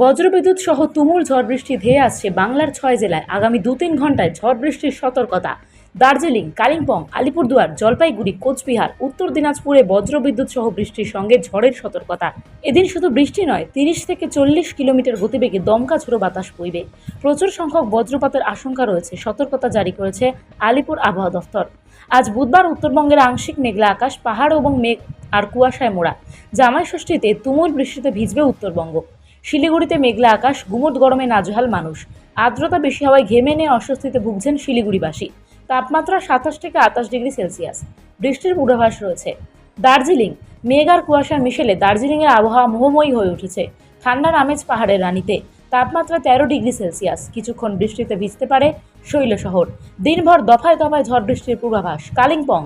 বজ্রবিদ্যুৎ সহ তুমুল ঝড় বৃষ্টি ধেয়ে আসছে বাংলার 6 জেলায়। আগামী 2-3 ঘন্টায় ঝড় বৃষ্টির সতর্কতা। দার্জিলিং, কালিম্পং, আলিপুরদুয়ার, জলপাইগুড়ি, কোচবিহার, উত্তর দিনাজপুরে বজ্রবিদ্যুৎ সহ বৃষ্টির সঙ্গে ঝড়ের সতর্কতা। এদিন শুধু বৃষ্টি নয়, 30 থেকে 40 কিলোমিটার গতিবেগে দমকা ঝোড়ো বাতাস বইবে। প্রচুর সংখ্যক বজ্রপাতের আশঙ্কা রয়েছে, সতর্কতা জারি করেছে আলিপুর আবহাওয়া দফতর। আজ বুধবার উত্তরবঙ্গের আংশিক মেঘলা আকাশ, পাহাড় এবং মেঘ আর কুয়াশায় মোড়া। জামাই ষষ্ঠীতে তুমুল বৃষ্টিতে ভিজবে উত্তরবঙ্গ। শিলিগুড়িতে মেঘলা আকাশ, গুমোট গরমে নাজেহাল মানুষ। আর্দ্রতা বেশি হওয়ায় ঘেমে নিয়ে অস্বস্তিতে ভুগছেন শিলিগুড়িবাসী। তাপমাত্রা 27 থেকে 28 ডিগ্রি সেলসিয়াস। বৃষ্টির পূর্বাভাস রয়েছে। দার্জিলিং, মেঘ আর কুয়াশার মিশেলে দার্জিলিংয়ের আবহাওয়া মোহময়ী হয়ে উঠেছে। ঠান্ডার আমেজ পাহাড়ের রানিতে। তাপমাত্রা 13 ডিগ্রি সেলসিয়াস। কিছুক্ষণ বৃষ্টিতে ভিজতে পারে শৈল শহর। দিনভর দফায় দফায় ঝড় বৃষ্টির পূর্বাভাস।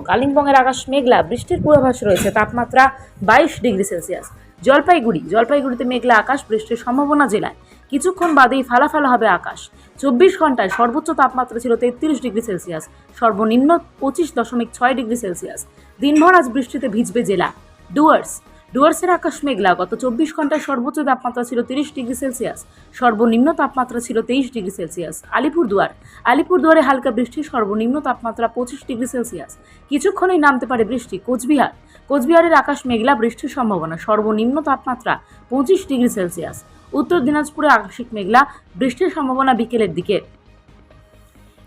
কালিম্পংয়ের আকাশ মেঘলা, বৃষ্টির পূর্বাভাস রয়েছে। তাপমাত্রা 22 ডিগ্রি সেলসিয়াস। জলপাইগুড়িতে মেঘলা আকাশ, বৃষ্টির সম্ভাবনা জেলায়। কিছুক্ষণ বাদেই ফালা হবে আকাশ। 24 ঘন্টায় সর্বোচ্চ তাপমাত্রা ছিল 33 ডিগ্রি সেলসিয়াস, সর্বনিম্ন 25.6 ডিগ্রি সেলসিয়াস। দিনভর আজ বৃষ্টিতে ভিজবে জেলা। ডুয়ার্সের আকাশ মেঘলা। গত 24 ঘন্টায় সর্বোচ্চ তাপমাত্রা ছিল 30 ডিগ্রি সেলসিয়াস, সর্বনিম্ন তাপমাত্রা ছিল 23 ডিগ্রি সেলসিয়াস। আলিপুরদুয়ারে হালকা বৃষ্টি, সর্বনিম্ন তাপমাত্রা 25 ডিগ্রি সেলসিয়াস। কিছুক্ষণেই নামতে পারে বৃষ্টি। কোচবিহারের আকাশ মেঘলা, বৃষ্টির সম্ভাবনা, সর্বনিম্ন তাপমাত্রা 25 ডিগ্রি সেলসিয়াস। উত্তর দিনাজপুরে আংশিক মেঘলা, বৃষ্টির সম্ভাবনা বিকেলের দিকে।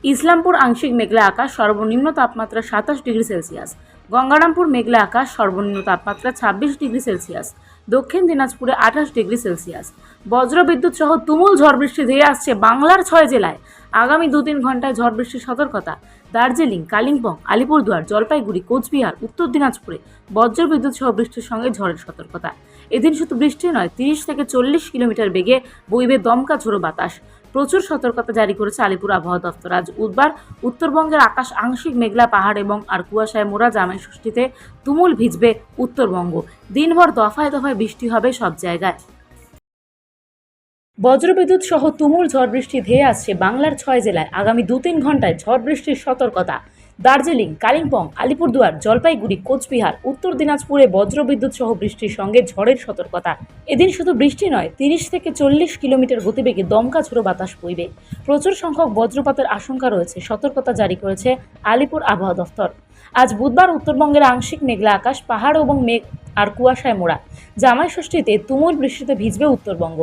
ইসলামপুর আংশিক মেঘলা আকাশ, সর্বনিম্ন তাপমাত্রা 27 ডিগ্রি সেলসিয়াস। গঙ্গারামপুর মেঘলা আকাশ, সর্বনিম্ন তাপমাত্রা 26 ডিগ্রি সেলসিয়াস। দক্ষিণ দিনাজপুরে 28 ডিগ্রি সেলসিয়াস। বজ্রবিদ্যুৎ সহ তুমুল ঝড় বৃষ্টি ধেয়ে আসছে বাংলার 6 জেলায়। আগামী 2-3 ঘন্টায় ঝড় বৃষ্টির সতর্কতা। দার্জিলিং, কালিম্পং, আলিপুরদুয়ার, জলপাইগুড়ি, কোচবিহার, উত্তর দিনাজপুরে বজ্রবিদ্যুৎ সহ বৃষ্টির সঙ্গে ঝড়ের সতর্কতা। এদিন শুধু বৃষ্টি নয়, 30 থেকে 40 কিলোমিটার বেগে বইবে দমকা ঝোড়ো বাতাস। প্রচুর সতর্কতা জারি করেছে আলিপুর আবহাওয়া দফতর। আজ বুধবার উত্তরবঙ্গের আকাশ আংশিক মেঘলা, পাহাড় এবং আর কুয়াশায় মোড়া। জামাই ষষ্ঠীতে তুমুল ভিজবে উত্তরবঙ্গ। দিনভর দফায় দফায় বৃষ্টি হবে সব জায়গায়। বজ্রবিদ্যুৎ সহ তুমুল ঝড় বৃষ্টি ধেয়ে আসছে বাংলার 6 জেলায়। আগামী 2-3 ঘন্টায় ঝড় বৃষ্টির সতর্কতা। দার্জিলিং, কালিম্পং, আলিপুরদুয়ার, জলপাইগুড়ি, কোচবিহার, উত্তর দিনাজপুরে বজ্রবিদ্যুৎ সহ বৃষ্টির সঙ্গে ঝড়ের সতর্কতা। এদিন শুধু বৃষ্টি নয়, 30 থেকে 40 কিলোমিটার গতিবেগে দমকা ঝোড়ো বাতাস বইবে। প্রচুর সংখ্যক বজ্রপাতের আশঙ্কা রয়েছে, সতর্কতা জারি করেছে আলিপুর আবহাওয়া দফতর। আজ বুধবার উত্তরবঙ্গের আংশিক মেঘলা আকাশ, পাহাড় এবং মেঘ আর কুয়াশায় মোড়া। জামাই ষষ্ঠীতে তুমুল বৃষ্টিতে ভিজবে উত্তরবঙ্গ।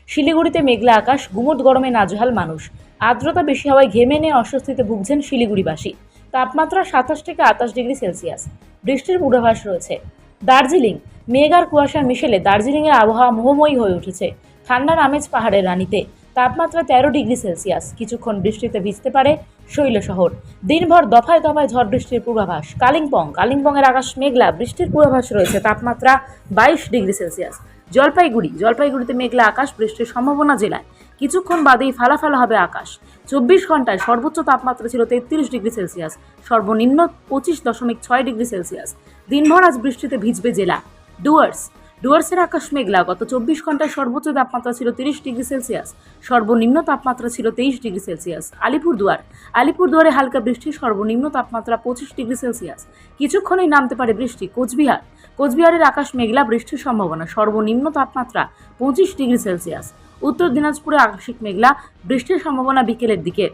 শিলিগুড়িতে মেঘলা আকাশ, গুমোট গরমে নাজেহাল মানুষ। আর্দ্রতা বেশি হওয়ায় ঘেমে নিয়ে অস্বস্তিতে ভুগছেন শিলিগুড়িবাসী। তাপমাত্রা 27 থেকে 28 ডিগ্রি সেলসিয়াস। বৃষ্টির পূর্বাভাস রয়েছে। দার্জিলিং, মেঘ আর কুয়াশার মিশেলে দার্জিলিংয়ের আবহাওয়া মোহময়ী হয়ে উঠেছে। ঠান্ডার আমেজ পাহাড়ের রানিতে। তাপমাত্রা 13 ডিগ্রি সেলসিয়াস। কিছুক্ষণ বৃষ্টিতে ভিজতে পারে শৈল শহর। দিনভর দফায় দফায় ঝড় বৃষ্টির পূর্বাভাস। কালিম্পংয়ের আকাশ মেঘলা, বৃষ্টির পূর্বাভাস রয়েছে। তাপমাত্রা 22 ডিগ্রি সেলসিয়াস। জলপাইগুড়িতে মেঘলা আকাশ, বৃষ্টির সম্ভাবনা জেলায়। কিছুক্ষণ বাদেই ফালা হবে আকাশ। 24 ঘন্টায় সর্বোচ্চ তাপমাত্রা ছিল 33 ডিগ্রি সেলসিয়াস, সর্বনিম্ন 25.6 ডিগ্রি সেলসিয়াস। দিনভর আজ বৃষ্টিতে ভিজবে জেলা। ডুয়ার্সের আকাশ মেঘলা। গত 24 ঘন্টায় সর্বোচ্চ তাপমাত্রা ছিল 30 ডিগ্রি সেলসিয়াস, সর্বনিম্ন তাপমাত্রা ছিল 23 ডিগ্রি সেলসিয়াস। আলিপুরদুয়ারে হালকা বৃষ্টি, সর্বনিম্ন তাপমাত্রা 25 ডিগ্রি সেলসিয়াস। কিছুক্ষণেই নামতে পারে বৃষ্টি। কোচবিহারের আকাশ মেঘলা, বৃষ্টির সম্ভাবনা, সর্বনিম্ন তাপমাত্রা 25 ডিগ্রি সেলসিয়াস। উত্তর দিনাজপুরে আংশিক মেঘলা, বৃষ্টির সম্ভাবনা বিকেলের দিকে।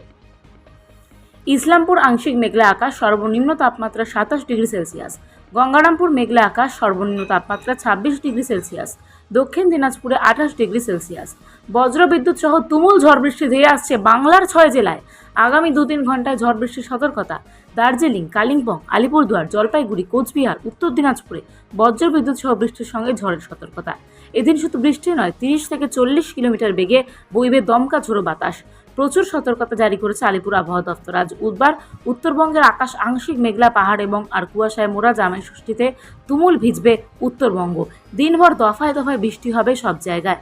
ইসলামপুর আংশিক মেঘলা আকাশ, সর্বনিম্ন তাপমাত্রা 27 ডিগ্রি সেলসিয়াস। গঙ্গারামপুর মেঘলা আকাশ, সর্বনিম্ন তাপমাত্রা 26 ডিগ্রি সেলসিয়াস। দক্ষিণ দিনাজপুরে 28 ডিগ্রি সেলসিয়াস। বজ্রবিদ্যুৎ সহ তুমুল ঝড় বৃষ্টি ধেয়ে আসছে বাংলার 6 জেলায়। আগামী 2-3 ঘন্টায় ঝড় বৃষ্টির সতর্কতা। দার্জিলিং, কালিম্পং, আলিপুরদুয়ার, জলপাইগুড়ি, কোচবিহার, উত্তর দিনাজপুরে বজ্রবিদ্যুৎ সহ বৃষ্টির সঙ্গে ঝড়ের সতর্কতা। এদিন শুধু বৃষ্টি নয়, 30 থেকে 40 কিলোমিটার বেগে বইবে দমকা ঝোড়ো বাতাস। প্রচুর সতর্কতা জারি করেছে আলিপুর আবহাওয়া দফতর। আজ বুধবার উত্তরবঙ্গের আকাশ আংশিক মেঘলা, পাহাড় এবং আর কুয়াশায় মোড়া। জামাই ষষ্ঠীতে তুমুল ভিজবে উত্তরবঙ্গ। দিনভর দফায় দফায় বৃষ্টি হবে সব জায়গায়।